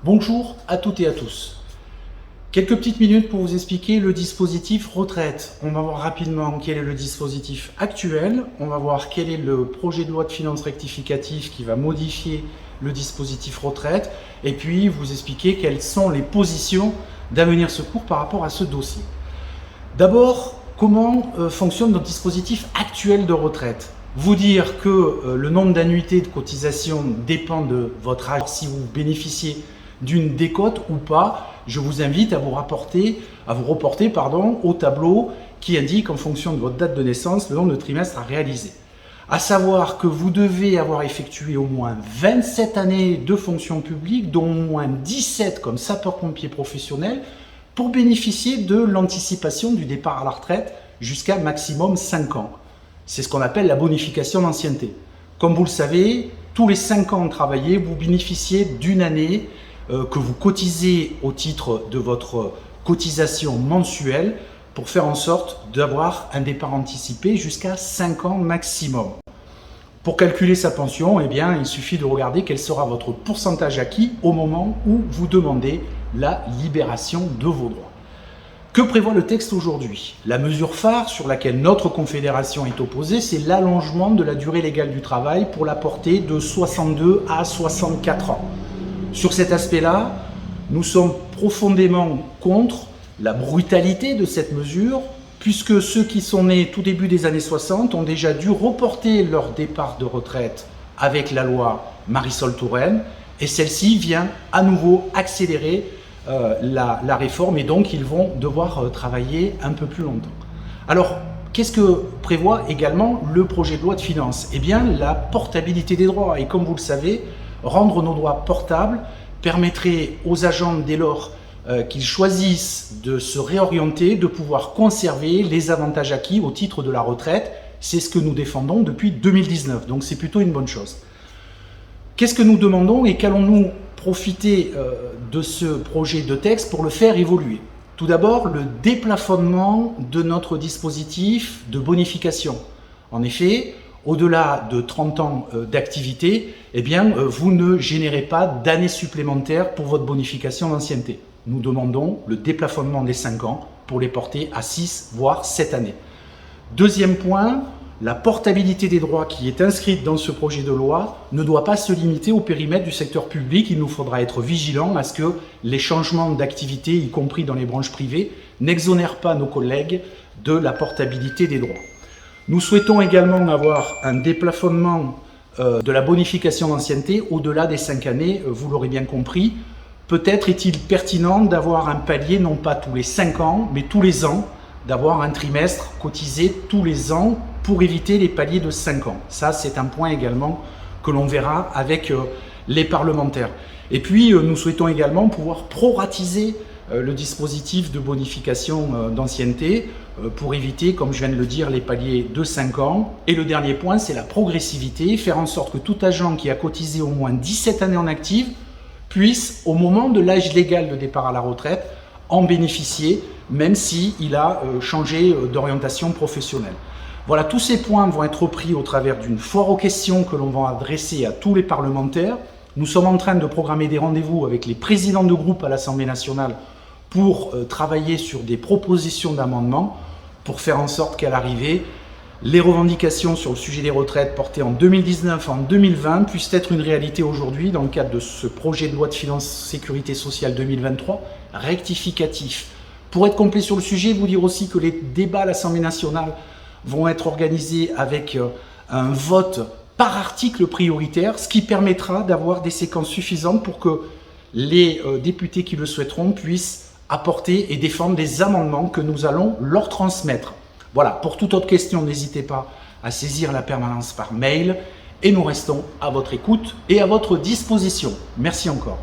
Bonjour à toutes et à tous. Quelques petites minutes pour vous expliquer le dispositif retraite. On va voir rapidement quel est le dispositif actuel. On va voir quel est le projet de loi de finances rectificative qui va modifier le dispositif retraite. Et puis vous expliquer quelles sont les positions d'Avenir Secours par rapport à ce dossier. D'abord, comment fonctionne notre dispositif actuel de retraite? Vous dire que le nombre d'annuités de cotisation dépend de votre âge, si vous bénéficiez d'une décote ou pas. Je vous invite à vous reporter au tableau qui indique en fonction de votre date de naissance le nombre de trimestres à réaliser. À savoir que vous devez avoir effectué au moins 27 années de fonction publique, dont au moins 17 comme sapeur-pompier professionnel, pour bénéficier de l'anticipation du départ à la retraite jusqu'à maximum 5 ans. C'est ce qu'on appelle la bonification d'ancienneté. Comme vous le savez, tous les 5 ans travaillés, vous bénéficiez d'une année que vous cotisez au titre de votre cotisation mensuelle pour faire en sorte d'avoir un départ anticipé jusqu'à 5 ans maximum. Pour calculer sa pension, eh bien, il suffit de regarder quel sera votre pourcentage acquis au moment où vous demandez la libération de vos droits. Que prévoit le texte aujourd'hui? La mesure phare sur laquelle notre confédération est opposée, c'est l'allongement de la durée légale du travail pour la porter de 62 à 64 ans. Sur cet aspect-là, nous sommes profondément contre la brutalité de cette mesure, puisque ceux qui sont nés tout début des années 60 ont déjà dû reporter leur départ de retraite avec la loi Marisol Touraine, et celle-ci vient à nouveau accélérer la réforme, et donc ils vont devoir travailler un peu plus longtemps. Alors, qu'est-ce que prévoit également le projet de loi de finances? Eh bien, la portabilité des droits. Et comme vous le savez, rendre nos droits portables permettrait aux agents, dès lors qu'ils choisissent de se réorienter, de pouvoir conserver les avantages acquis au titre de la retraite. C'est ce que nous défendons depuis 2019, donc c'est plutôt une bonne chose. Qu'est-ce que nous demandons et qu'allons-nous profiter de ce projet de texte pour le faire évoluer? Tout d'abord, le déplafonnement de notre dispositif de bonification. En effet, au-delà de 30 ans d'activité, eh bien, vous ne générez pas d'années supplémentaires pour votre bonification d'ancienneté. Nous demandons le déplafonnement des 5 ans pour les porter à 6 voire 7 années. Deuxième point, la portabilité des droits qui est inscrite dans ce projet de loi ne doit pas se limiter au périmètre du secteur public. Il nous faudra être vigilant à ce que les changements d'activité, y compris dans les branches privées, n'exonèrent pas nos collègues de la portabilité des droits. Nous souhaitons également avoir un déplafonnement de la bonification d'ancienneté au-delà des 5 années, vous l'aurez bien compris. Peut-être est-il pertinent d'avoir un palier, non pas tous les 5 ans, mais tous les ans, d'avoir un trimestre cotisé tous les ans pour éviter les paliers de 5 ans. Ça, c'est un point également que l'on verra avec les parlementaires. Et puis, nous souhaitons également pouvoir proratiser le dispositif de bonification d'ancienneté pour éviter, comme je viens de le dire, les paliers de 5 ans. Et le dernier point, c'est la progressivité, faire en sorte que tout agent qui a cotisé au moins 17 années en active puisse, au moment de l'âge légal de départ à la retraite, en bénéficier, même s'il a changé d'orientation professionnelle. Voilà, tous ces points vont être repris au travers d'une foire aux questions que l'on va adresser à tous les parlementaires. Nous sommes en train de programmer des rendez-vous avec les présidents de groupe à l'Assemblée nationale pour travailler sur des propositions d'amendements pour faire en sorte qu'à l'arrivée, les revendications sur le sujet des retraites portées en 2019 en 2020 puissent être une réalité aujourd'hui dans le cadre de ce projet de loi de finances sécurité sociale 2023 rectificatif. Pour être complet sur le sujet, vous dire aussi que les débats à l'Assemblée nationale vont être organisés avec un vote par article prioritaire, ce qui permettra d'avoir des séquences suffisantes pour que les députés qui le souhaiteront puissent apporter et défendre des amendements que nous allons leur transmettre. Voilà, pour toute autre question, n'hésitez pas à saisir la permanence par mail et nous restons à votre écoute et à votre disposition. Merci encore.